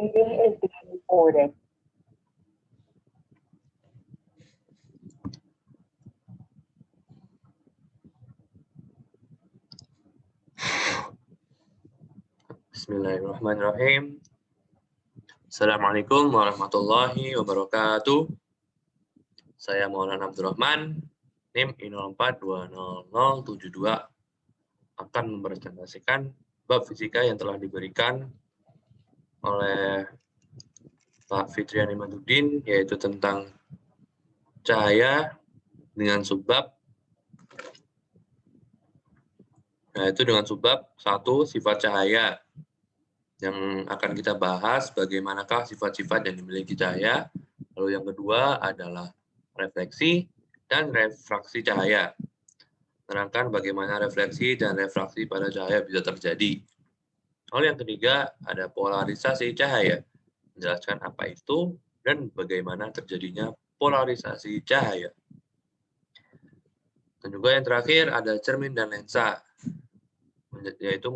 meeting is being recorded. Bismillahirrahmanirrahim. Assalamualaikum warahmatullahi wabarakatuh. Saya Maulana Abdurrahman, NIM I04200072 akan mempresentasikan bab fisika yang telah diberikan oleh Pak Fitrian Imaduddin, yaitu tentang cahaya dengan subbab, yaitu dengan subbab 1 sifat cahaya. Yang akan kita bahas bagaimanakah sifat-sifat yang dimiliki cahaya. Lalu yang kedua adalah refleksi dan refraksi cahaya. Menerangkan bagaimana refleksi dan refraksi pada cahaya bisa terjadi. Lalu yang ketiga ada polarisasi cahaya. Menjelaskan apa itu dan bagaimana terjadinya polarisasi cahaya. Dan juga yang terakhir ada cermin dan lensa, yaitu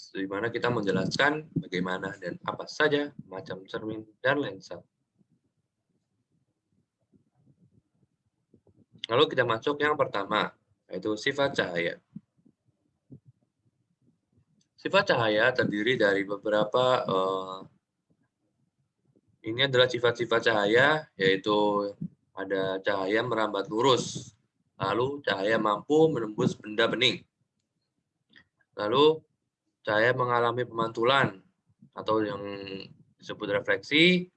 di mana kita menjelaskan bagaimana dan apa saja macam cermin dan lensa. Lalu kita masuk yang pertama, yaitu sifat cahaya. Sifat cahaya terdiri dari beberapa, ini adalah sifat-sifat cahaya, yaitu ada cahaya merambat lurus, lalu cahaya mampu menembus benda bening, lalu cahaya mengalami pemantulan atau yang disebut refleksi,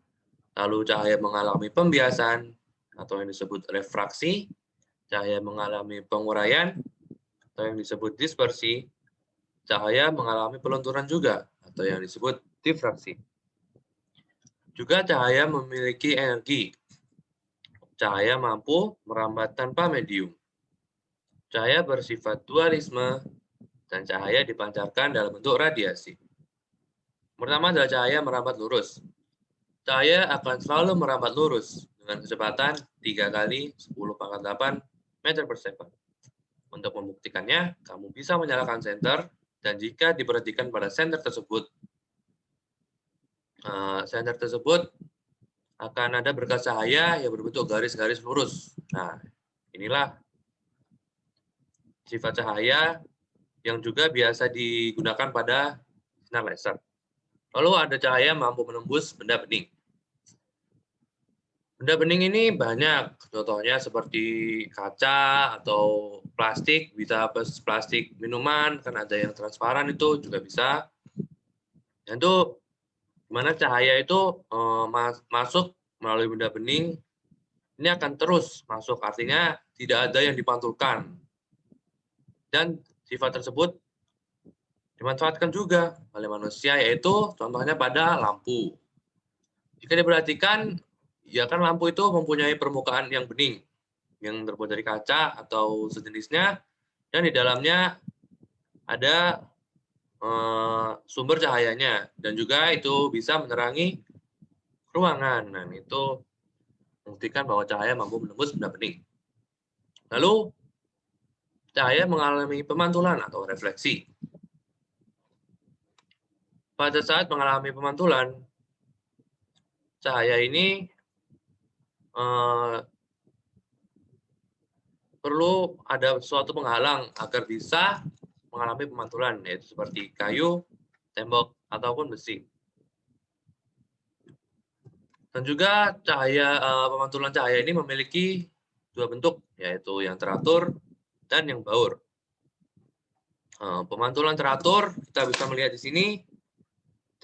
lalu cahaya mengalami pembiasan atau yang disebut refraksi, cahaya mengalami penguraian atau yang disebut dispersi, cahaya mengalami pelunturan juga atau yang disebut difraksi. Juga cahaya memiliki energi. Cahaya mampu merambat tanpa medium. Cahaya bersifat dualisme dan cahaya dipancarkan dalam bentuk radiasi. Pertama adalah cahaya merambat lurus. Cahaya akan selalu merambat lurus dengan kecepatan 3 kali 10⁸ meter per second. Untuk membuktikannya, kamu bisa menyalakan senter, dan jika diperhatikan pada senter tersebut akan ada berkas cahaya yang berbentuk garis-garis lurus. Nah, inilah sifat cahaya yang juga biasa digunakan pada sinar laser. Lalu ada cahaya mampu menembus benda bening. Benda bening ini banyak, contohnya seperti kaca atau plastik, bisa plastik minuman, kan ada yang transparan itu juga bisa. Itu dimana cahaya itu masuk melalui benda bening, ini akan terus masuk, artinya tidak ada yang dipantulkan. Dan sifat tersebut dimanfaatkan juga oleh manusia, yaitu contohnya pada lampu. Jika diperhatikan, ya kan lampu itu mempunyai permukaan yang bening, yang terbuat dari kaca atau sejenisnya, dan di dalamnya ada sumber cahayanya, dan juga itu bisa menerangi ruangan. Nah, itu membuktikan bahwa cahaya mampu menembus benda bening. Lalu, cahaya mengalami pemantulan atau refleksi. Pada saat mengalami pemantulan, cahaya ini perlu ada suatu penghalang agar bisa mengalami pemantulan, yaitu seperti kayu, tembok, ataupun besi. Dan juga pemantulan cahaya ini memiliki dua bentuk, yaitu yang teratur dan yang baur. Pemantulan teratur, kita bisa melihat di sini,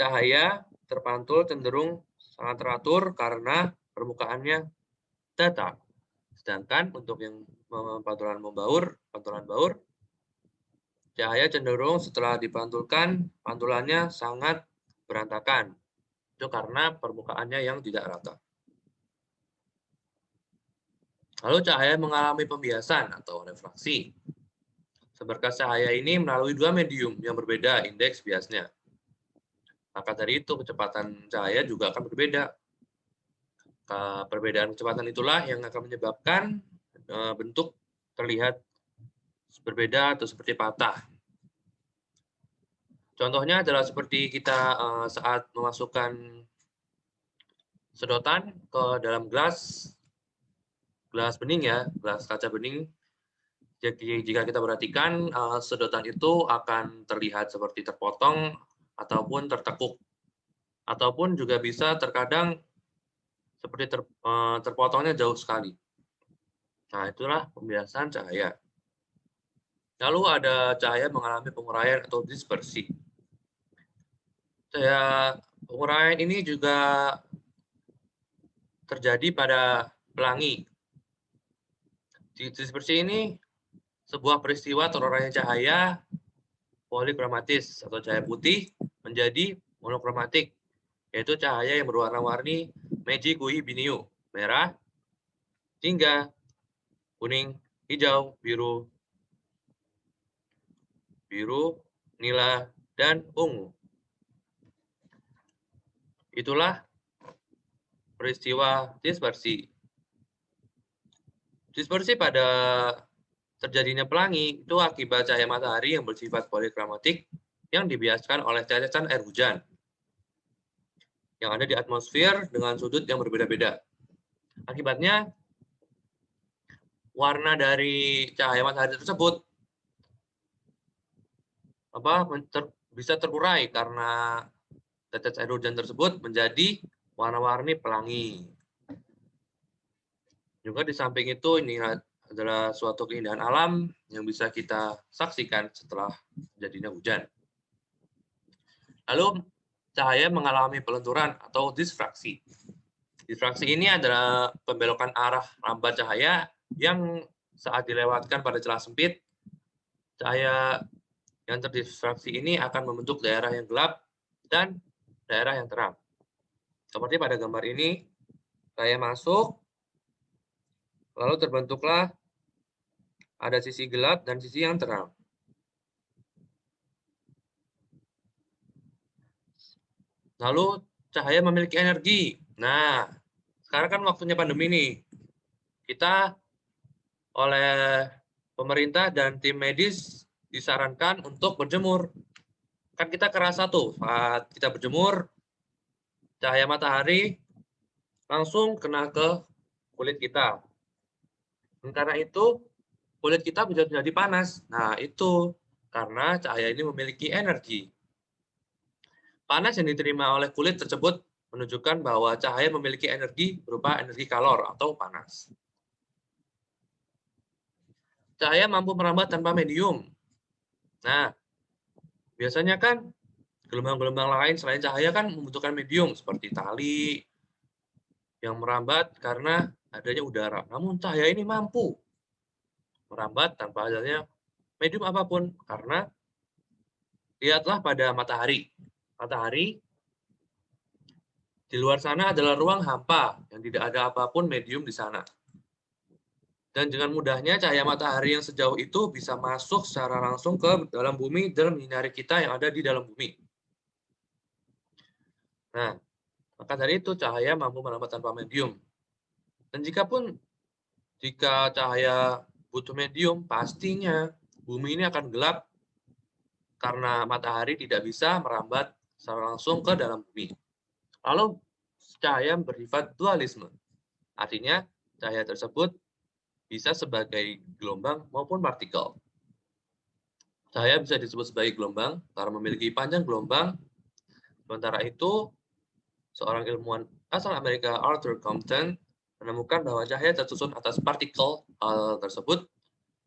cahaya terpantul cenderung sangat teratur karena permukaannya datar. Sedangkan untuk yang pantulan baur, cahaya cenderung setelah dipantulkan, pantulannya sangat berantakan. Itu karena permukaannya yang tidak rata. Lalu cahaya mengalami pembiasan atau refraksi. Seberkas cahaya ini melalui dua medium yang berbeda indeks biasnya. Maka dari itu kecepatan cahaya juga akan berbeda. Perbedaan kecepatan itulah yang akan menyebabkan bentuk terlihat berbeda atau seperti patah. Contohnya adalah seperti kita saat memasukkan sedotan ke dalam gelas bening ya, gelas kaca bening. Jadi jika kita perhatikan sedotan itu akan terlihat seperti terpotong ataupun tertekuk, ataupun juga bisa terkadang seperti terpotongnya jauh sekali. Nah, itulah pembiasan cahaya. Lalu ada cahaya mengalami penguraian atau dispersi. Cahaya penguraian ini juga terjadi pada pelangi. Dispersi ini sebuah peristiwa terurainya cahaya polikromatis atau cahaya putih menjadi monokromatik, yaitu cahaya yang berwarna-warni meiji, kui, binyu, merah, jingga, kuning, hijau, biru, nila, dan ungu. Itulah peristiwa dispersi. Dispersi pada terjadinya pelangi itu akibat cahaya matahari yang bersifat polikromatik yang dibiaskan oleh tetesan air hujan yang ada di atmosfer dengan sudut yang berbeda-beda. Akibatnya, warna dari cahaya matahari tersebut bisa terurai karena tetes air hujan tersebut menjadi warna-warni pelangi. Juga di samping itu, ini adalah suatu keindahan alam yang bisa kita saksikan setelah terjadinya hujan. Lalu, cahaya mengalami pelenturan atau disfraksi. Disfraksi ini adalah pembelokan arah rambat cahaya yang saat dilewatkan pada celah sempit, cahaya yang terdisfraksi ini akan membentuk daerah yang gelap dan daerah yang terang. Seperti pada gambar ini, cahaya masuk, lalu terbentuklah ada sisi gelap dan sisi yang terang. Lalu cahaya memiliki energi. Nah, sekarang kan waktunya pandemi nih. Kita oleh pemerintah dan tim medis disarankan untuk berjemur. Kan kita kerasa tuh saat kita berjemur, cahaya matahari langsung kena ke kulit kita. Dan karena itu, kulit kita bisa jadi panas. Nah, itu karena cahaya ini memiliki energi. Panas yang diterima oleh kulit tersebut menunjukkan bahwa cahaya memiliki energi berupa energi kalor atau panas. Cahaya mampu merambat tanpa medium. Nah, biasanya kan gelombang-gelombang lain selain cahaya kan membutuhkan medium seperti tali yang merambat karena adanya udara. Namun cahaya ini mampu merambat tanpa adanya medium apapun karena lihatlah pada matahari. Matahari di luar sana adalah ruang hampa yang tidak ada apapun medium di sana. Dan dengan mudahnya cahaya matahari yang sejauh itu bisa masuk secara langsung ke dalam bumi dan menyinari kita yang ada di dalam bumi. Nah, maka dari itu cahaya mampu merambat tanpa medium. Dan jika cahaya butuh medium, pastinya bumi ini akan gelap karena matahari tidak bisa merambat secara langsung ke dalam bumi. Lalu cahaya bersifat dualisme. Artinya cahaya tersebut bisa sebagai gelombang maupun partikel. Cahaya bisa disebut sebagai gelombang karena memiliki panjang gelombang. Sementara itu, seorang ilmuwan asal Amerika Arthur Compton menemukan bahwa cahaya tersusun atas partikel. Hal tersebut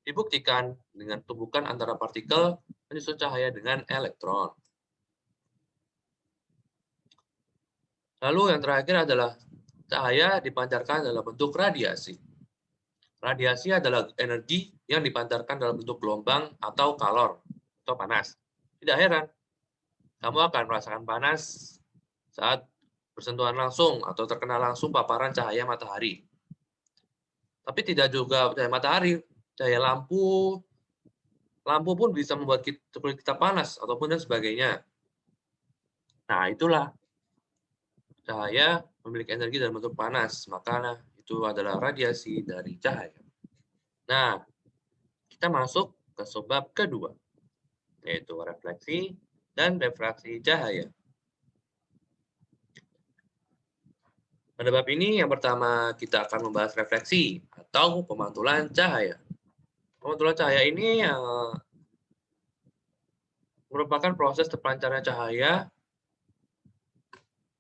dibuktikan dengan tumbukan antara partikel menyusun cahaya dengan elektron. Lalu yang terakhir adalah cahaya dipancarkan dalam bentuk radiasi. Radiasi adalah energi yang dipancarkan dalam bentuk gelombang atau kalor atau panas. Tidak heran, kamu akan merasakan panas saat bersentuhan langsung atau terkena langsung paparan cahaya matahari. Tapi tidak juga cahaya matahari, cahaya lampu pun bisa membuat kulit kita panas ataupun dan sebagainya. Nah, itulah cahaya memiliki energi dalam bentuk panas, maka itu adalah radiasi dari cahaya. Nah, kita masuk ke sebab kedua, yaitu refleksi dan refraksi cahaya. Pada bab ini yang pertama kita akan membahas refleksi atau pemantulan cahaya. Pemantulan cahaya ini merupakan proses terpancarnya cahaya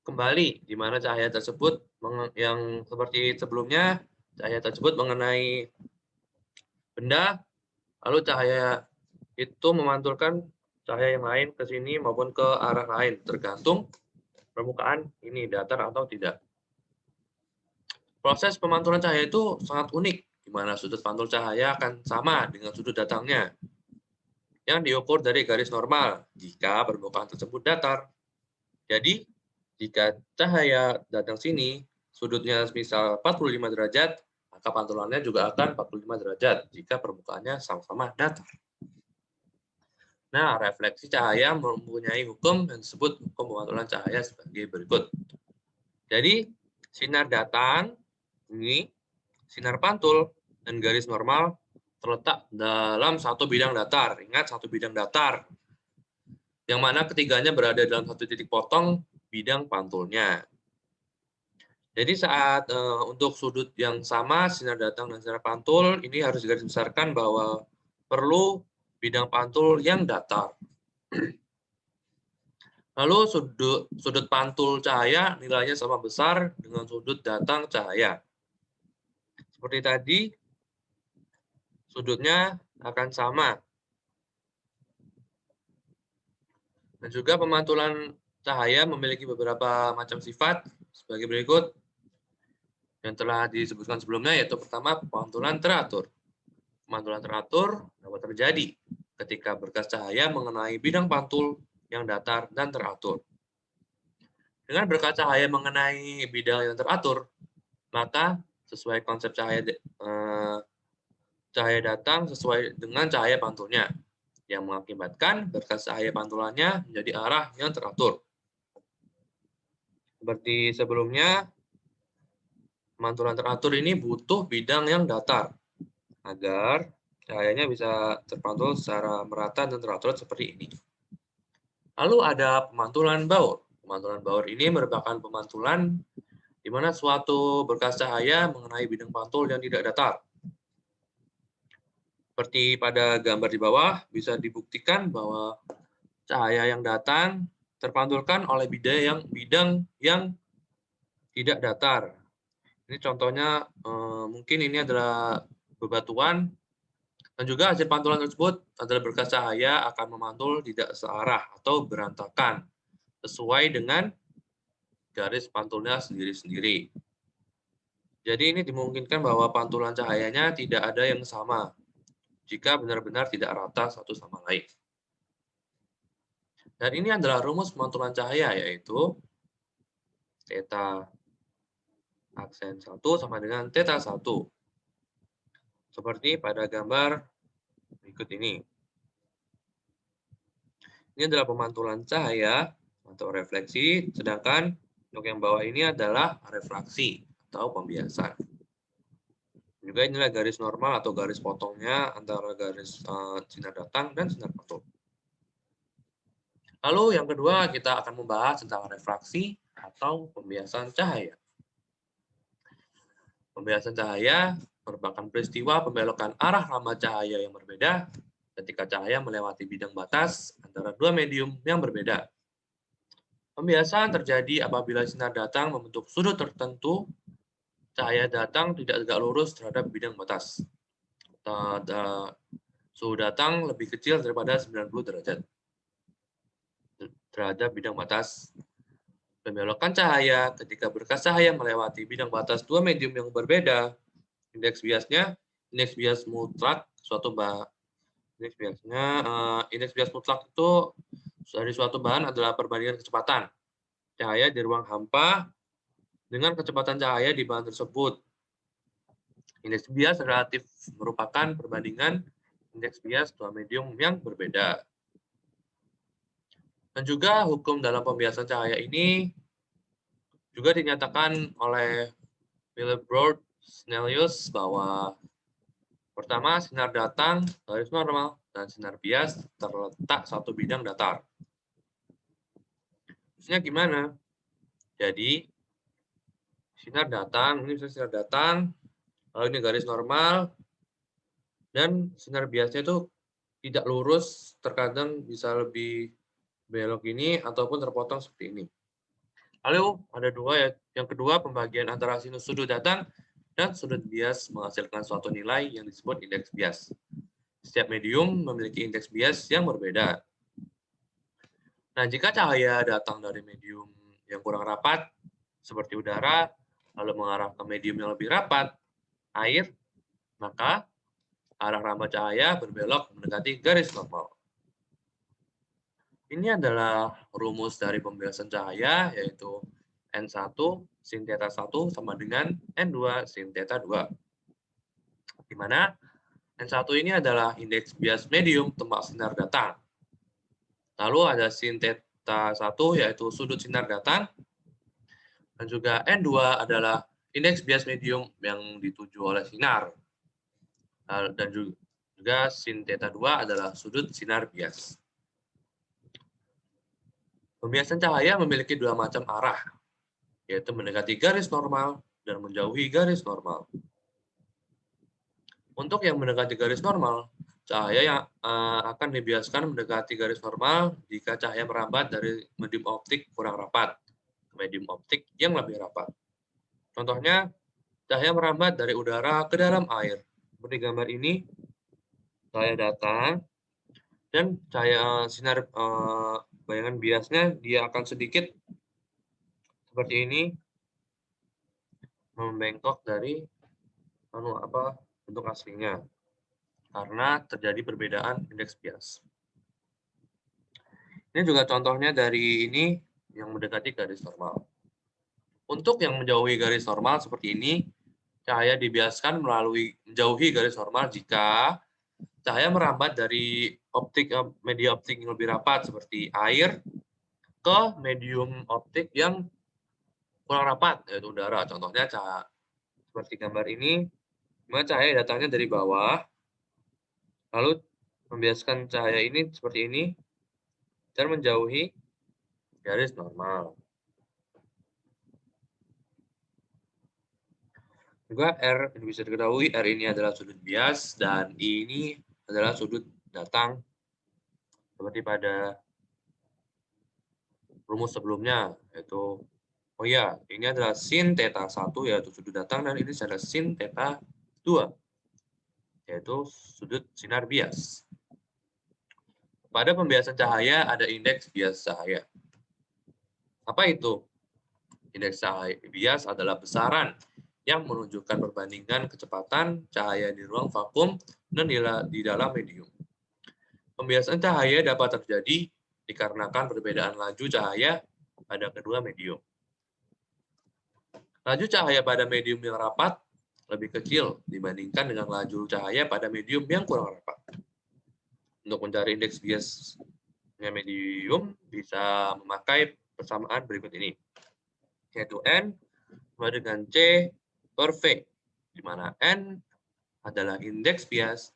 kembali, di mana cahaya tersebut yang seperti sebelumnya, cahaya tersebut mengenai benda, lalu cahaya itu memantulkan cahaya yang lain ke sini maupun ke arah lain, tergantung permukaan ini datar atau tidak. Proses pemantulan cahaya itu sangat unik, di mana sudut pantul cahaya akan sama dengan sudut datangnya, yang diukur dari garis normal jika permukaan tersebut datar. Jadi, jika cahaya datang sini, sudutnya misal 45 derajat, maka pantulannya juga akan 45 derajat jika permukaannya sama-sama datar. Nah, refleksi cahaya mempunyai hukum yang disebut hukum pemantulan cahaya sebagai berikut. Jadi, sinar datang, ini, sinar pantul, dan garis normal terletak dalam satu bidang datar. Ingat, satu bidang datar. Yang mana ketiganya berada dalam satu titik potong bidang pantulnya. Jadi saat untuk sudut yang sama, sinar datang dan sinar pantul, ini harus digaris besarkan bahwa perlu bidang pantul yang datar. Lalu sudut pantul cahaya nilainya sama besar dengan sudut datang cahaya. Seperti tadi, sudutnya akan sama. Dan juga pemantulan cahaya memiliki beberapa macam sifat sebagai berikut yang telah disebutkan sebelumnya, yaitu pertama, pemantulan teratur. Pemantulan teratur dapat terjadi ketika berkas cahaya mengenai bidang pantul yang datar dan teratur. Dengan berkas cahaya mengenai bidang yang teratur, maka sesuai konsep cahaya datang sesuai dengan cahaya pantulnya, yang mengakibatkan berkas cahaya pantulannya menjadi arah yang teratur. Seperti sebelumnya, pemantulan teratur ini butuh bidang yang datar agar cahayanya bisa terpantul secara merata dan teratur seperti ini. Lalu ada pemantulan baur. Pemantulan baur ini merupakan pemantulan di mana suatu berkas cahaya mengenai bidang pantul yang tidak datar. Seperti pada gambar di bawah, bisa dibuktikan bahwa cahaya yang datang terpantulkan oleh bidang yang tidak datar. Ini contohnya mungkin ini adalah bebatuan, dan juga hasil pantulan tersebut adalah berkas cahaya akan memantul tidak searah atau berantakan sesuai dengan garis pantulnya sendiri-sendiri. Jadi ini dimungkinkan bahwa pantulan cahayanya tidak ada yang sama jika benar-benar tidak rata satu sama lain. Dan ini adalah rumus pemantulan cahaya, yaitu theta aksen 1 sama dengan theta 1. Seperti pada gambar berikut ini. Ini adalah pemantulan cahaya atau refleksi, sedangkan untuk yang bawah ini adalah refraksi atau pembiasan. Juga inilah garis normal atau garis potongnya antara garis sinar datang dan sinar pantul. Lalu yang kedua kita akan membahas tentang refraksi atau pembiasan cahaya. Pembiasan cahaya merupakan peristiwa pembelokan arah lambda cahaya yang berbeda ketika cahaya melewati bidang batas antara dua medium yang berbeda. Pembiasaan terjadi apabila sinar datang membentuk sudut tertentu, cahaya datang tidak tegak lurus terhadap bidang batas. Suhu datang lebih kecil daripada 90 derajat terhadap bidang batas. Pembelokan cahaya ketika berkas cahaya melewati bidang batas dua medium yang berbeda, indeks bias mutlak suatu bahan. Indeks bias mutlak itu dari suatu bahan adalah perbandingan kecepatan cahaya di ruang hampa dengan kecepatan cahaya di bahan tersebut. Indeks bias relatif merupakan perbandingan indeks bias dua medium yang berbeda. Dan juga hukum dalam pembiasan cahaya ini juga dinyatakan oleh Willebrord Snellius bahwa pertama, sinar datang garis normal dan sinar bias terletak satu bidang datar. Maksudnya gimana? Jadi, sinar datang, ini misalnya sinar datang, lalu ini garis normal, dan sinar biasnya itu tidak lurus, terkadang bisa lebih belok ini, ataupun terpotong seperti ini. Lalu ada dua ya, yang kedua pembagian antara sinus sudut datang dan sudut bias menghasilkan suatu nilai yang disebut indeks bias. Setiap medium memiliki indeks bias yang berbeda. Nah, jika cahaya datang dari medium yang kurang rapat, seperti udara, lalu mengarah ke medium yang lebih rapat, air, maka arah rambut cahaya berbelok mendekati garis normal. Ini adalah rumus dari pembiasan cahaya, yaitu N1 sin theta 1 sama dengan N2 sin theta 2. Di mana N1 ini adalah indeks bias medium tempat sinar datang. Lalu ada sin theta 1 yaitu sudut sinar datang. Dan juga N2 adalah indeks bias medium yang dituju oleh sinar. Dan juga sin theta 2 adalah sudut sinar bias. Pembiasan cahaya memiliki dua macam arah, yaitu mendekati garis normal dan menjauhi garis normal. Untuk yang mendekati garis normal, cahaya yang akan dibiaskan mendekati garis normal jika cahaya merambat dari medium optik kurang rapat ke medium optik yang lebih rapat. Contohnya, cahaya merambat dari udara ke dalam air. Seperti gambar ini, cahaya datang dan cahaya sinar bayangan biasnya dia akan sedikit seperti ini membengkok dari bentuk aslinya karena terjadi perbedaan indeks bias. Ini juga contohnya dari ini yang mendekati garis normal. Untuk yang menjauhi garis normal seperti ini, cahaya dibiaskan menjauhi garis normal jika cahaya merambat dari media optik yang lebih rapat seperti air ke medium optik yang kurang rapat, yaitu udara. Contohnya cahaya seperti gambar ini, dimana cahaya datangnya dari bawah, lalu membiaskan cahaya ini seperti ini, dan menjauhi garis normal. Juga R, ini bisa diketahui, R ini adalah sudut bias, dan ini adalah sudut datang, seperti pada rumus sebelumnya, yaitu, oh ya, ini adalah sin theta 1, yaitu sudut datang, dan ini adalah sin theta 2, yaitu sudut sinar bias. Pada pembiasan cahaya ada indeks bias cahaya. Apa itu? Indeks cahaya bias adalah besaran yang menunjukkan perbandingan kecepatan cahaya di ruang vakum dan di dalam medium. Pembiasan cahaya dapat terjadi dikarenakan perbedaan laju cahaya pada kedua medium. Laju cahaya pada medium yang rapat lebih kecil dibandingkan dengan laju cahaya pada medium yang kurang rapat. Untuk mencari indeks biasnya medium, bisa memakai persamaan berikut ini, yaitu N sama dengan C per V, di mana N adalah indeks bias,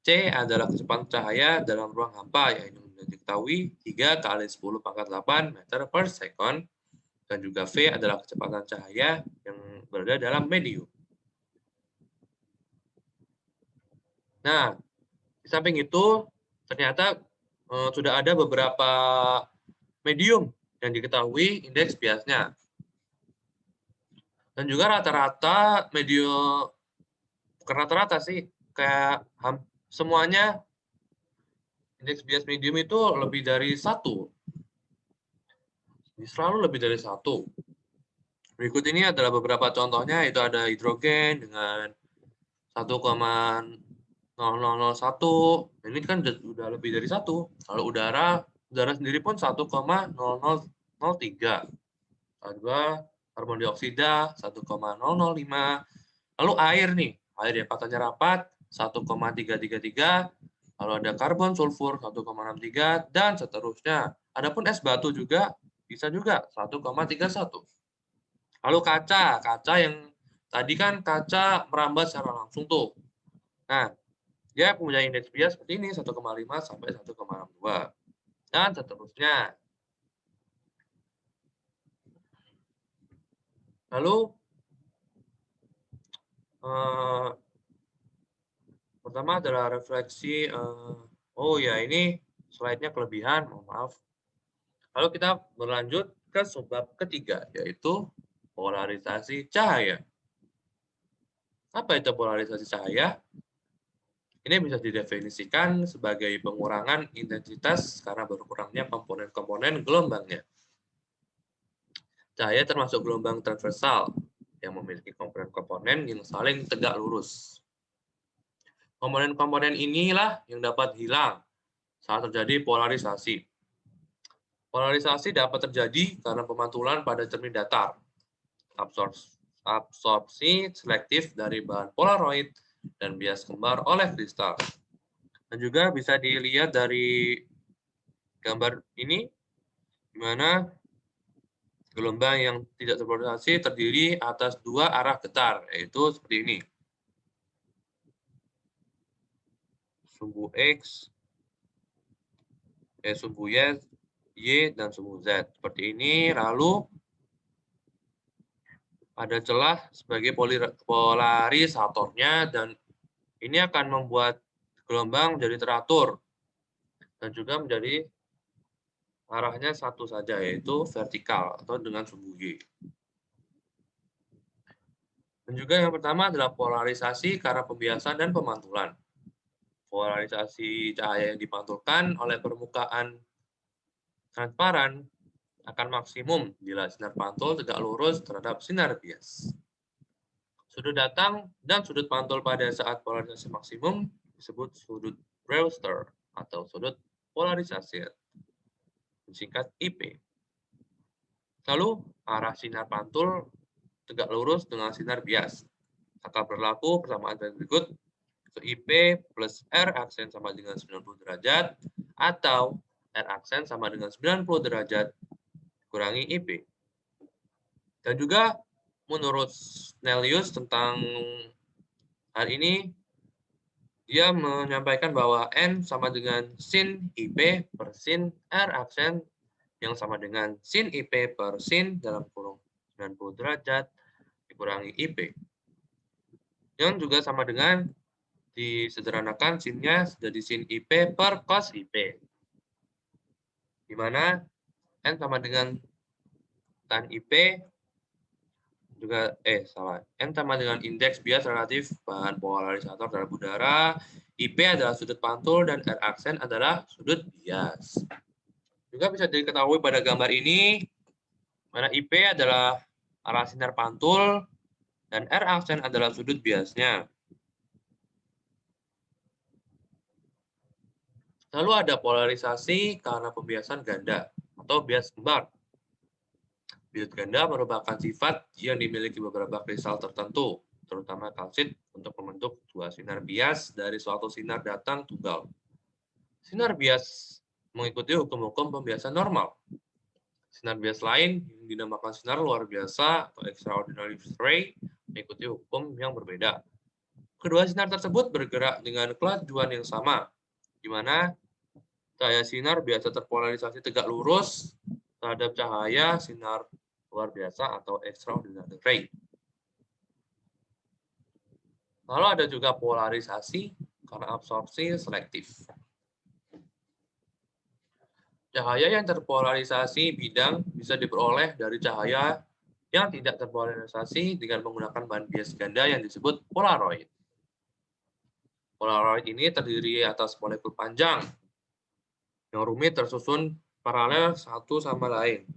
C adalah kecepatan cahaya dalam ruang hampa, yaitu diketahui 3 kali 10 pangkat 8 meter per second, dan juga V adalah kecepatan cahaya yang berada dalam medium. Nah, di samping itu, ternyata sudah ada beberapa medium yang diketahui indeks biasnya. Dan juga rata-rata medium, bukan rata-rata sih, kayak semuanya indeks bias medium itu lebih dari 1. Selalu lebih dari 1. Berikut ini adalah beberapa contohnya, itu ada hidrogen dengan 1,0001. Ini kan sudah lebih dari 1. Kalau udara sendiri pun 1,0003. Kedua, karbon dioksida 1,005. Lalu air nih, air yang katanya rapat 1,333. Lalu ada karbon sulfur 1,63 dan seterusnya. Adapun es batu juga bisa juga 1,31. Lalu kaca yang tadi kan kaca merambat secara langsung tuh. Nah, dia punya indeks bias seperti ini 1,5 sampai 1,62 dan seterusnya. Lalu eh, pertama adalah refleksi. Oh ya, ini slide-nya kelebihan, mohon maaf. Lalu kita berlanjut ke sebab ketiga, yaitu polarisasi cahaya. Apa itu polarisasi cahaya? Ini bisa didefinisikan sebagai pengurangan intensitas karena berkurangnya komponen-komponen gelombangnya. Cahaya termasuk gelombang transversal yang memiliki komponen-komponen yang saling tegak lurus. Komponen-komponen inilah yang dapat hilang saat terjadi polarisasi. Polarisasi dapat terjadi karena pemantulan pada cermin datar, absorpsi selektif dari bahan polaroid, dan bias kembar oleh kristal. Dan juga bisa dilihat dari gambar ini, di mana gelombang yang tidak terpolarisasi terdiri atas dua arah getar, yaitu seperti ini. Sumbu X, sumbu Y, dan sumbu Z. Seperti ini, lalu ada celah sebagai polarisatornya, dan ini akan membuat gelombang jadi teratur dan juga menjadi arahnya satu saja, yaitu vertikal atau dengan sumbu Y. Dan juga yang pertama adalah polarisasi karena pembiasan dan pemantulan. Polarisasi cahaya yang dipantulkan oleh permukaan transparan akan maksimum bila sinar pantul tegak lurus terhadap sinar bias. Sudut datang dan sudut pantul pada saat polarisasi maksimum disebut sudut Brewster atau sudut polarisasi, disingkat IP. Lalu, arah sinar pantul tegak lurus dengan sinar bias. Maka berlaku persamaan berikut, IP plus R aksen sama dengan 90 derajat, atau R aksen sama dengan 90 derajat kurangi IP. Dan juga menurut Snellius tentang hal ini, dia menyampaikan bahwa N sama dengan sin IP per sin R aksen yang sama dengan sin IP per sin dalam kurung 90 derajat dikurangi IP. Yang juga sama dengan disederhanakan sinnya jadi sin IP per cos IP. Di mana N sama dengan tan IP juga N sama dengan indeks bias relatif bahan polarisator dalam udara, IP adalah sudut pantul dan R aksen adalah sudut bias. Juga bisa diketahui pada gambar ini, mana IP adalah arah sinar pantul dan R aksen adalah sudut biasnya. Lalu ada polarisasi karena pembiasan ganda atau bias kembar. Bias ganda merupakan sifat yang dimiliki beberapa kristal tertentu, terutama kalsit, untuk membentuk dua sinar bias dari suatu sinar datang tunggal. Sinar bias mengikuti hukum-hukum pembiasan normal. Sinar bias lain yang dinamakan sinar luar biasa atau extraordinary ray mengikuti hukum yang berbeda. Kedua sinar tersebut bergerak dengan kelajuan yang sama, di mana cahaya sinar biasa terpolarisasi tegak lurus terhadap cahaya sinar luar biasa atau extraordinary ray. Lalu ada juga polarisasi karena absorpsi selektif. Cahaya yang terpolarisasi bidang bisa diperoleh dari cahaya yang tidak terpolarisasi dengan menggunakan bahan bias ganda yang disebut polaroid. Polaroid ini terdiri atas molekul panjang yang rumit tersusun paralel satu sama lain.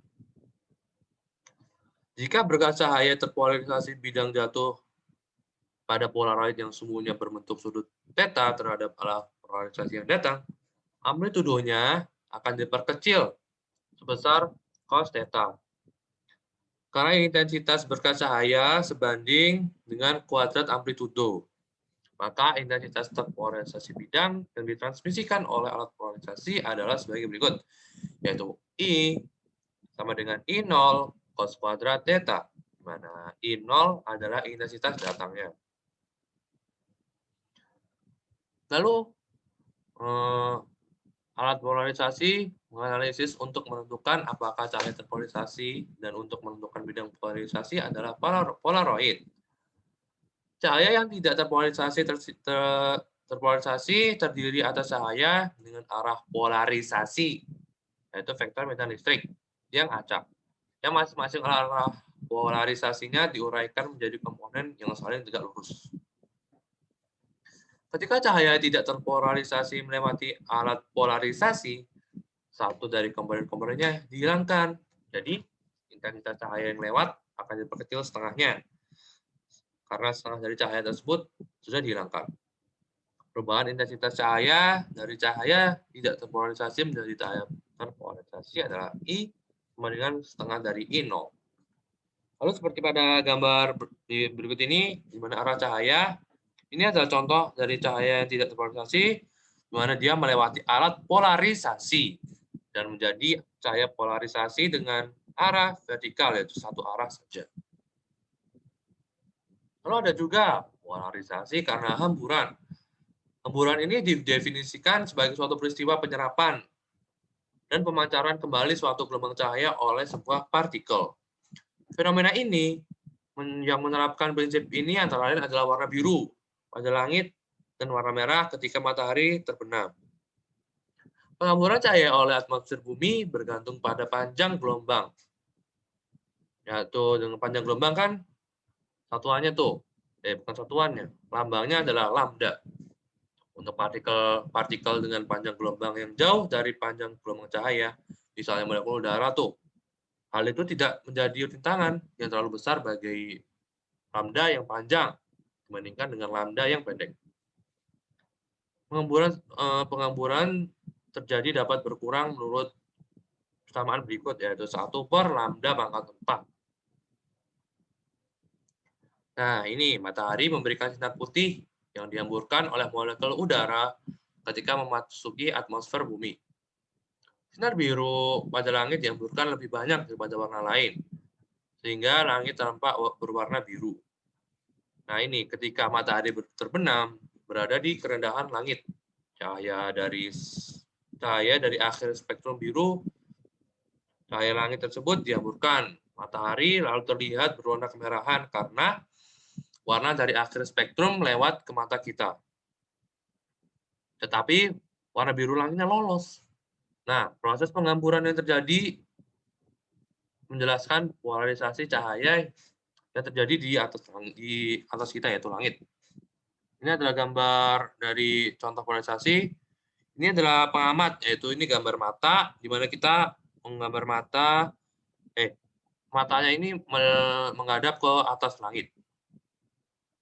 Jika berkas cahaya terpolarisasi bidang jatuh pada polaroid yang sumbunya berbentuk sudut theta terhadap arah polarisasi yang datang, amplitudonya akan diperkecil sebesar cos theta. Karena intensitas berkas cahaya sebanding dengan kuadrat amplitudo, maka intensitas terpolarisasi bidang yang ditransmisikan oleh alat polarisasi adalah sebagai berikut, yaitu I sama dengan I0 cos kuadrat theta, di mana I0 adalah intensitas datangnya. Lalu alat polarisasi menganalisis untuk menentukan apakah cahaya terpolarisasi, dan untuk menentukan bidang polarisasi adalah polaroid. Cahaya yang tidak terpolarisasi terdiri atas cahaya dengan arah polarisasi, yaitu vektor medan listrik yang acak, yang masing-masing arah polarisasinya diuraikan menjadi komponen yang saling tegak lurus. Ketika cahaya tidak terpolarisasi melewati alat polarisasi, satu dari komponen-komponennya dihilangkan. Jadi, intensitas cahaya yang lewat akan diperkecil setengahnya, karena setengah dari cahaya tersebut sudah dihilangkan. Perubahan intensitas cahaya dari cahaya tidak terpolarisasi menjadi cahaya terpolarisasi adalah I sama dengan setengah dari I0. Lalu seperti pada gambar berikut ini, di mana arah cahaya, ini adalah contoh dari cahaya yang tidak terpolarisasi, di mana dia melewati alat polarisasi dan menjadi cahaya polarisasi dengan arah vertikal, yaitu satu arah saja. Lalu ada juga polarisasi karena hemburan. Hemburan ini didefinisikan sebagai suatu peristiwa penyerapan dan pemancaran kembali suatu gelombang cahaya oleh sebuah partikel. Fenomena ini yang menerapkan prinsip ini antara lain adalah warna biru pada langit dan warna merah ketika matahari terbenam. Penghamburan cahaya oleh atmosfer bumi bergantung pada panjang gelombang. Yaitu dengan panjang gelombang kan satuannya tuh, bukan satuannya, lambangnya adalah lambda. Untuk partikel dengan panjang gelombang yang jauh dari panjang gelombang cahaya, misalnya molekul udara tuh, hal itu tidak menjadi rintangan yang terlalu besar bagi lambda yang panjang dibandingkan dengan lambda yang pendek. Penghamburan terjadi dapat berkurang menurut persamaan berikut, yaitu 1 per lambda pangkat 4. Nah, ini matahari memberikan sinar putih yang dihamburkan oleh molekul udara ketika memasuki atmosfer bumi. Sinar biru pada langit dihamburkan lebih banyak daripada warna lain, sehingga langit tampak berwarna biru. Nah, ini ketika matahari terbenam berada di kerendahan langit. Cahaya dari akhir spektrum biru, cahaya langit tersebut dihamburkan matahari lalu terlihat berwarna kemerahan karena warna dari akhir spektrum lewat ke mata kita. Tetapi warna biru langitnya lolos. Nah, proses penghamburan yang terjadi menjelaskan polarisasi cahaya yang terjadi di atas kita, yaitu langit. Ini adalah gambar dari contoh polarisasi. Ini adalah pengamat, yaitu ini gambar mata, di mana kita menggambar matanya ini menghadap ke atas langit.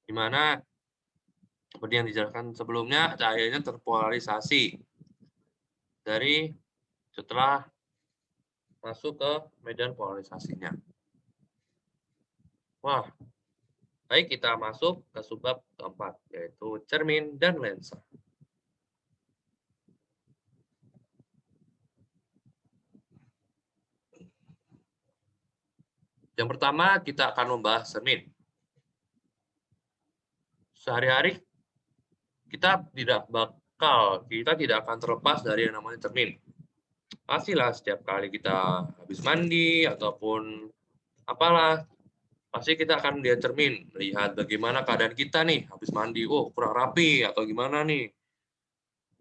Di mana seperti yang dijelaskan sebelumnya, cahayanya terpolarisasi dari setelah masuk ke medan polarisasinya. Wah, baik, kita masuk ke subbab keempat, yaitu cermin dan lensa. Yang pertama, kita akan membahas cermin. Sehari-hari kita tidak akan terlepas dari yang namanya cermin. Pastilah setiap kali kita habis mandi ataupun apalah, pasti kita akan melihat cermin, melihat bagaimana keadaan kita nih habis mandi, kurang rapi atau gimana nih.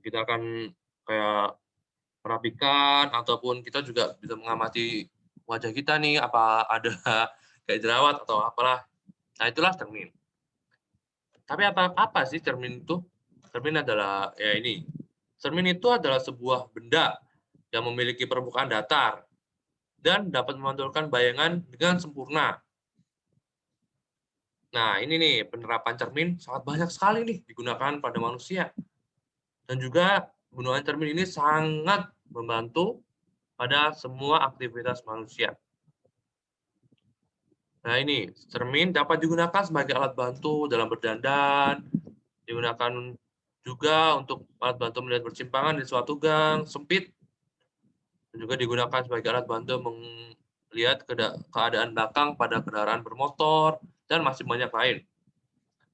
Kita akan kayak merapikan, ataupun kita juga bisa mengamati wajah kita nih, apa ada kayak jerawat atau apalah. Nah, itulah cermin. Tapi apa sih cermin itu? Cermin adalah cermin itu adalah sebuah benda yang memiliki permukaan datar dan dapat memantulkan bayangan dengan sempurna. Nah, ini nih penerapan cermin sangat banyak sekali nih digunakan pada manusia. Dan juga penggunaan cermin ini sangat membantu pada semua aktivitas manusia. Nah, ini cermin dapat digunakan sebagai alat bantu dalam berdandan, digunakan juga untuk alat bantu melihat persimpangan di suatu gang sempit, dan juga digunakan sebagai alat bantu melihat keadaan belakang pada kendaraan bermotor, dan masih banyak lain.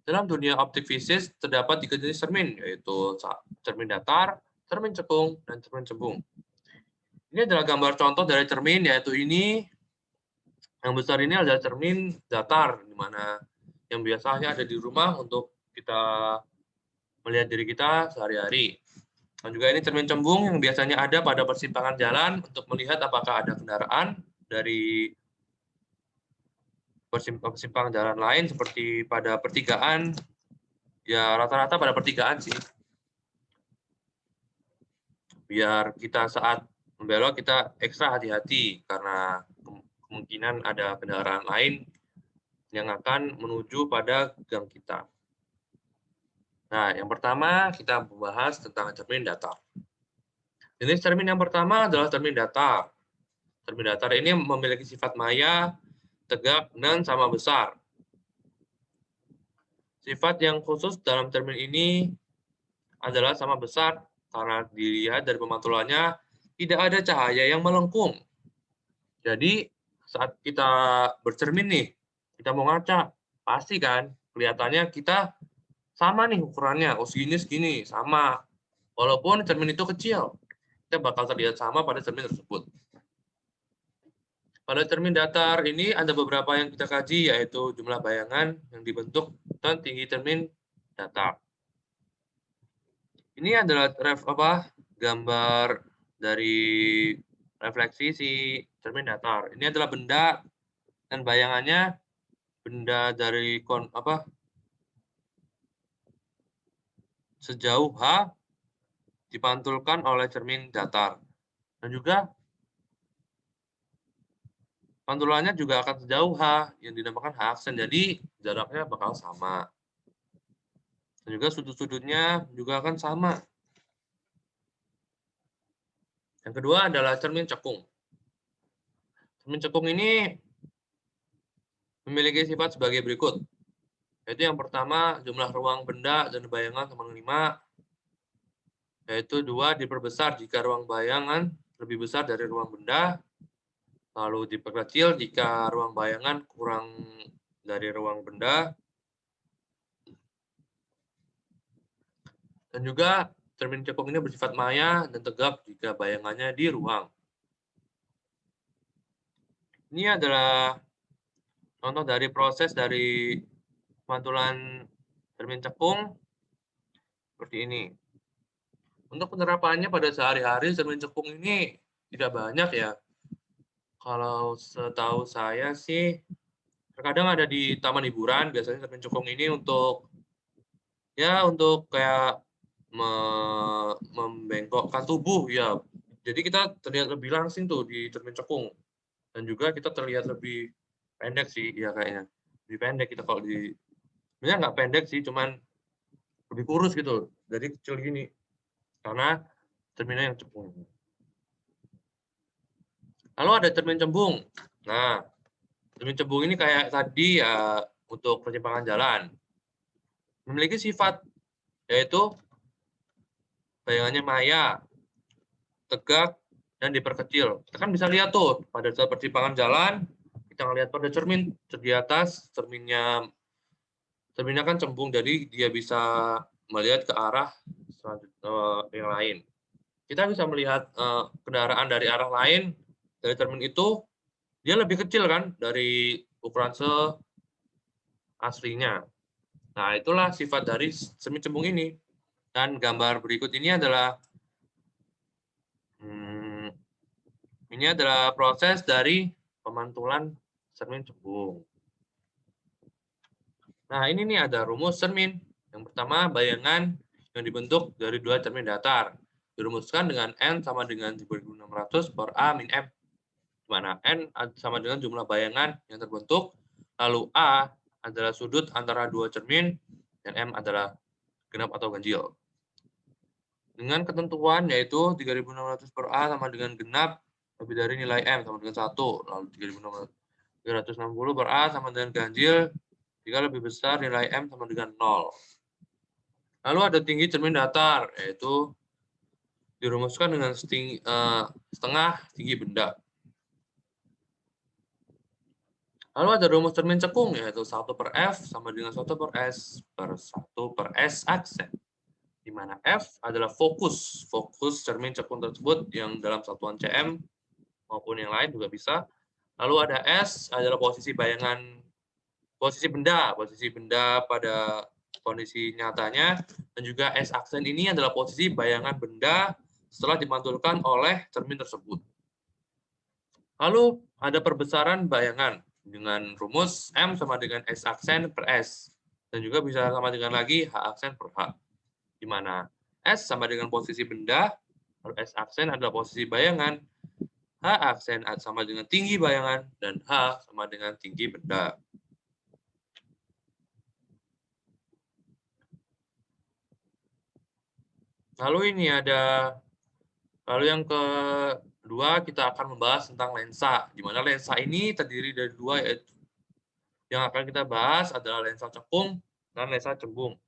Dalam dunia optik fisik terdapat 3 jenis cermin, yaitu cermin datar, cermin cekung, dan cermin cembung. Ini adalah gambar contoh dari cermin, yaitu ini. Yang besar ini adalah cermin datar, di mana yang biasanya ada di rumah untuk kita melihat diri kita sehari-hari. Dan juga ini cermin cembung yang biasanya ada pada persimpangan jalan untuk melihat apakah ada kendaraan dari persimpangan jalan lain seperti pada pertigaan. Ya rata-rata pada pertigaan sih. Biar kita saat membelok kita ekstra hati-hati karena kemungkinan ada kendaraan lain yang akan menuju pada gang kita. Nah, yang pertama kita membahas tentang cermin datar. Jenis cermin yang pertama adalah cermin datar. Cermin datar ini memiliki sifat maya, tegak, dan sama besar. Sifat yang khusus dalam cermin ini adalah sama besar karena dilihat dari pemantulannya tidak ada cahaya yang melengkung. Jadi saat kita bercermin nih, kita mau ngaca, pasti kan kelihatannya kita sama nih ukurannya, oh segini, sama. Walaupun cermin itu kecil, kita bakal terlihat sama pada cermin tersebut. Pada cermin datar ini ada beberapa yang kita kaji, yaitu jumlah bayangan yang dibentuk dan tinggi cermin datar. Ini adalah gambar dari refleksi si cermin datar. Ini adalah benda dan bayangannya benda dari sejauh H dipantulkan oleh cermin datar. Dan juga pantulannya juga akan sejauh H yang dinamakan H aksen. Jadi jaraknya bakal sama. Dan juga sudut-sudutnya juga akan sama. Yang kedua adalah cermin cekung. Cermin cekung ini memiliki sifat sebagai berikut. Yaitu yang pertama, jumlah ruang benda dan bayangan sama 5. Yaitu 2 diperbesar jika ruang bayangan lebih besar dari ruang benda. Lalu diperkecil jika ruang bayangan kurang dari ruang benda. Dan juga cermin cekung ini bersifat maya dan tegap jika bayangannya di ruang. Ini adalah contoh dari proses dari pemantulan cermin cekung seperti ini. Untuk penerapannya pada sehari-hari cermin cekung ini tidak banyak ya. Kalau setahu saya sih terkadang ada di taman hiburan, biasanya cermin cekung ini untuk kayak membengkokkan tubuh ya. Jadi kita terlihat lebih langsing tuh di cermin cekung. Dan juga kita terlihat lebih pendek sih ya kayaknya. Lebih pendek kita kalau sebenarnya nggak pendek sih, cuman lebih kurus gitu. Jadi kecil gini. Karena cerminnya yang cekung. Lalu ada cermin cembung. Nah, cermin cembung ini kayak tadi ya untuk persimpangan jalan. Memiliki sifat yaitu bayangannya maya, tegak, dan diperkecil. Kita kan bisa lihat tuh pada saat persimpangan jalan, kita ngelihat pada cermin di atas, cerminnya kan cembung, jadi dia bisa melihat ke arah yang lain. Kita bisa melihat kendaraan dari arah lain dari cermin itu, dia lebih kecil kan dari ukuran aslinya. Nah, itulah sifat dari cermin cembung ini. Dan gambar berikut ini adalah proses dari pemantulan cermin cembung. Nah, ini nih ada rumus cermin. Yang pertama, bayangan yang dibentuk dari 2 cermin datar. Dirumuskan dengan N sama dengan 3.600 per A min M. Di mana N sama dengan jumlah bayangan yang terbentuk, lalu A adalah sudut antara 2 cermin, dan M adalah genap atau ganjil. Dengan ketentuan yaitu 3.600 per A sama dengan genap lebih dari nilai M sama dengan 1. Lalu 3.360 per A sama dengan ganjil jika lebih besar nilai M sama dengan 0. Lalu ada tinggi cermin datar, yaitu dirumuskan dengan setengah tinggi benda. Lalu ada rumus cermin cekung, yaitu 1 per F sama dengan 1 per S per 1 per S aksen. di mana F adalah fokus cermin cekung tersebut yang dalam satuan cm maupun yang lain juga bisa. Lalu ada S adalah posisi benda pada kondisi nyatanya, dan juga S aksen ini adalah posisi bayangan benda setelah dimantulkan oleh cermin tersebut. Lalu ada perbesaran bayangan dengan rumus M sama dengan S aksen per S, dan juga bisa sama dengan lagi H aksen per H, di mana S sama dengan posisi benda, lalu S aksen adalah posisi bayangan, H aksen sama dengan tinggi bayangan, dan H sama dengan tinggi benda. Lalu yang kedua kita akan membahas tentang lensa, di mana lensa ini terdiri dari dua, yaitu yang akan kita bahas adalah lensa cekung dan lensa cembung.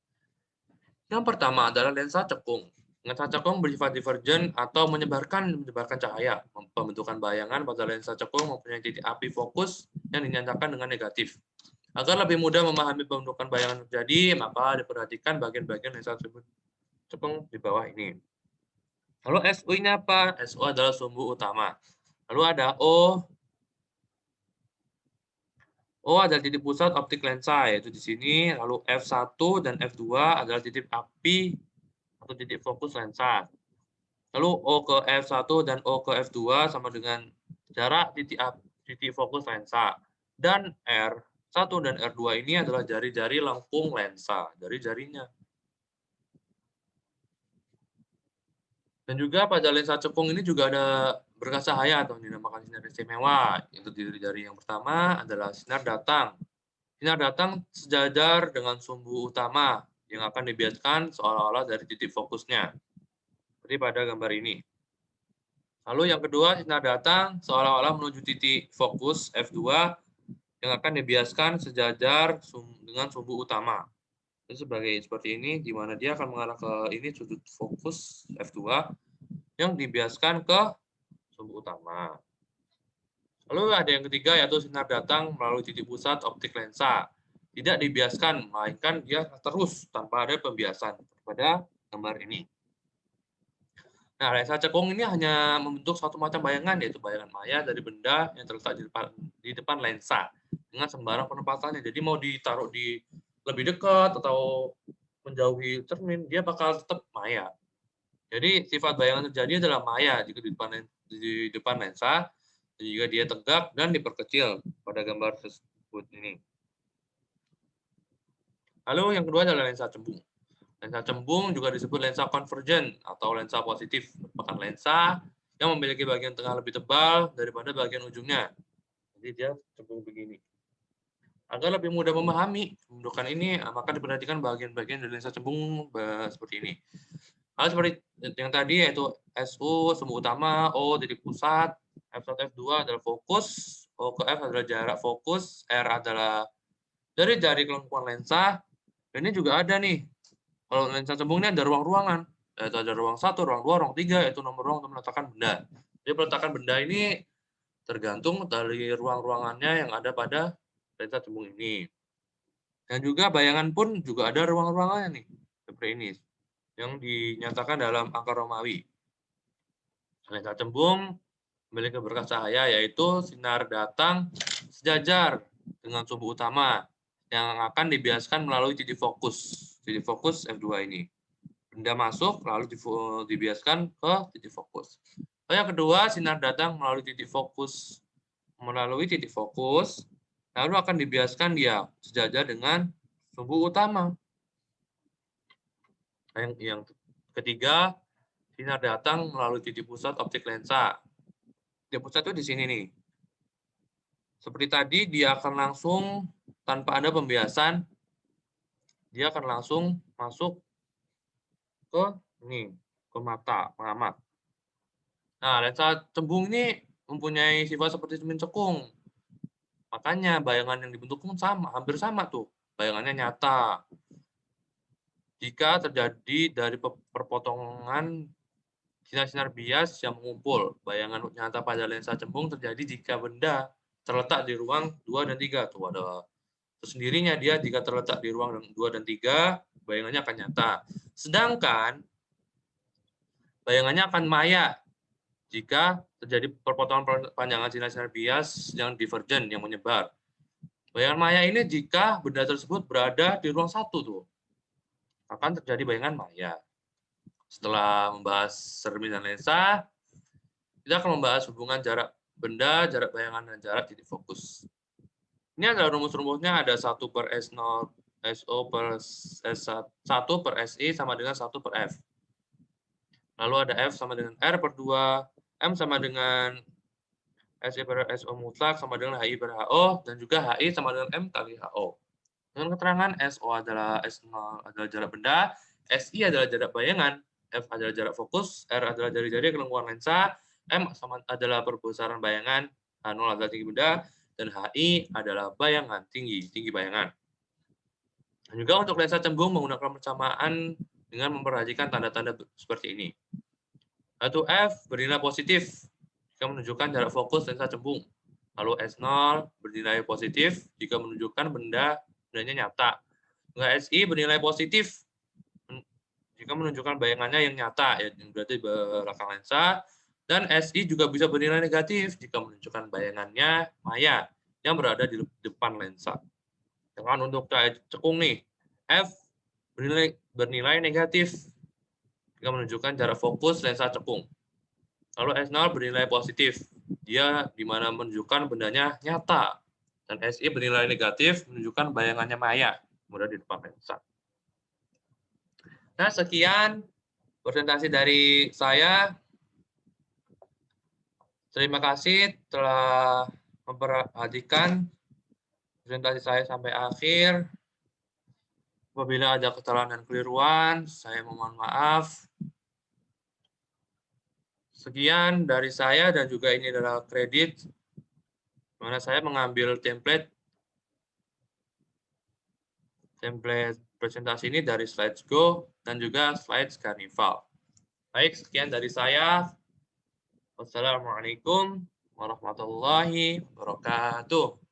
Yang pertama adalah lensa cekung. Lensa cekung bersifat divergen atau menyebarkan cahaya. Pembentukan bayangan pada lensa cekung mempunyai titik api fokus yang dinyatakan dengan negatif. Agar lebih mudah memahami pembentukan bayangan terjadi, maka diperhatikan bagian-bagian lensa cekung di bawah ini. Lalu SU ini apa? SU adalah sumbu utama. Lalu ada O. O adalah titik pusat optik lensa, yaitu di sini. Lalu F1 dan F2 adalah titik api atau titik fokus lensa. Lalu O ke F1 dan O ke F2 sama dengan jarak titik fokus lensa. Dan R1 dan R2 ini adalah jari-jari lengkung lensa, jari-jarinya. Dan juga pada lensa cekung ini juga ada berkas cahaya atau dinamakan sinar istimewa. Yang terdiri dari yang pertama adalah sinar datang. Sinar datang sejajar dengan sumbu utama yang akan dibiaskan seolah-olah dari titik fokusnya. Seperti pada gambar ini. Lalu yang kedua, sinar datang seolah-olah menuju titik fokus F2 yang akan dibiaskan sejajar dengan sumbu utama. Itu seperti ini, di mana dia akan mengarah ke ini sudut fokus F2 yang dibiaskan ke sumbu utama. Lalu ada yang ketiga, yaitu sinar datang melalui titik pusat optik lensa. Tidak dibiaskan, melainkan dia terus tanpa ada pembiasan pada gambar ini. Nah, lensa cekung ini hanya membentuk suatu macam bayangan, yaitu bayangan maya dari benda yang terletak di depan lensa dengan sembarang penempatannya. Jadi mau ditaruh di lebih dekat atau menjauhi cermin, dia bakal tetap maya. Jadi sifat bayangan terjadi adalah maya jika di depan lensa, jika dia tegak dan diperkecil pada gambar tersebut ini. Lalu yang kedua adalah lensa cembung. Lensa cembung juga disebut lensa konvergen atau lensa positif, merupakan lensa yang memiliki bagian tengah lebih tebal daripada bagian ujungnya. Jadi dia cembung begini. Agar lebih mudah memahami pembentukan ini, maka diperhatikan bagian-bagian dari lensa cembung seperti ini. Lalu seperti yang tadi, yaitu SU sumbu utama, O titik pusat, F1 F2 adalah fokus, O ke F adalah jarak fokus, R adalah jari kelengkungan lensa. Dan ini juga ada nih, kalau lensa cembung ini ada ruang-ruangan, yaitu ada ruang 1, ruang 2, ruang 3, yaitu nomor ruang untuk meletakkan benda. Jadi peletakan benda ini tergantung dari ruang-ruangannya yang ada pada lensa cembung ini. Dan juga bayangan pun juga ada ruang-ruangannya nih, seperti ini, yang dinyatakan dalam angka Romawi. Lensa cembung memiliki berkas cahaya, yaitu sinar datang sejajar dengan sumbu utama yang akan dibiaskan melalui titik fokus F2 ini. Benda masuk lalu dibiaskan ke titik fokus. Yang kedua, sinar datang melalui titik fokus, lalu akan dibiaskan dia sejajar dengan sumbu utama. Yang ketiga, sinar datang melalui titik pusat optik lensa. Titik pusat itu di sini nih. Seperti tadi, dia akan langsung tanpa ada pembiasan, dia akan langsung masuk ke mata pengamat. Nah, lensa cembung ini mempunyai sifat seperti cermin cekung. Makanya bayangan yang dibentuk pun hampir sama tuh. Bayangannya nyata. Jika terjadi dari perpotongan sinar-sinar bias yang mengumpul, bayangan nyata pada lensa cembung terjadi jika benda terletak di ruang 2 dan 3. Tuh ada Sendirinya dia jika terletak di ruang 2 dan 3, bayangannya akan nyata. Sedangkan bayangannya akan maya jika terjadi perpotongan panjangan sinar bias yang divergen, yang menyebar. Bayangan maya ini jika benda tersebut berada di ruang 1 tuh, akan terjadi bayangan maya. Setelah membahas cermin dan lensa, kita akan membahas hubungan jarak benda, jarak bayangan, dan jarak titik fokus. Ini adalah rumus-rumusnya, ada 1 per S0, SO per S1 per SI sama dengan 1 per F. Lalu ada F sama dengan R per 2, M sama dengan SI per SO mutlak sama dengan HI per HO, dan juga HI sama dengan M kali HO. Dengan keterangan SO adalah S0 adalah jarak benda, SI adalah jarak bayangan, F adalah jarak fokus, R adalah jari-jari kelengkuan lensa, M sama adalah perbesaran bayangan, H0 adalah tinggi benda, dan HI adalah bayangan, tinggi bayangan. Dan juga untuk lensa cembung menggunakan persamaan dengan memperhatikan tanda-tanda seperti ini. Yaitu F bernilai positif jika menunjukkan jarak fokus lensa cembung. Lalu S0 bernilai positif jika menunjukkan bendanya nyata. SI bernilai positif jika menunjukkan bayangannya yang nyata, ya, yang berarti belakang lensa. Dan SI juga bisa bernilai negatif jika menunjukkan bayangannya maya yang berada di depan lensa. Dengan untuk cahaya cekung nih, F bernilai negatif jika menunjukkan jarak fokus lensa cekung. Lalu S0 bernilai positif, dia di mana menunjukkan bendanya nyata. Dan SI bernilai negatif menunjukkan bayangannya maya yang berada di depan lensa. Nah, sekian presentasi dari saya. Terima kasih telah memperhatikan presentasi saya sampai akhir. Apabila ada kesalahan dan keliruan, saya mohon maaf. Sekian dari saya, dan juga ini adalah kredit mana saya mengambil template presentasi ini dari Slidesgo dan juga Slides Carnival. Baik, sekian dari saya. Wassalamualaikum warahmatullahi wabarakatuh.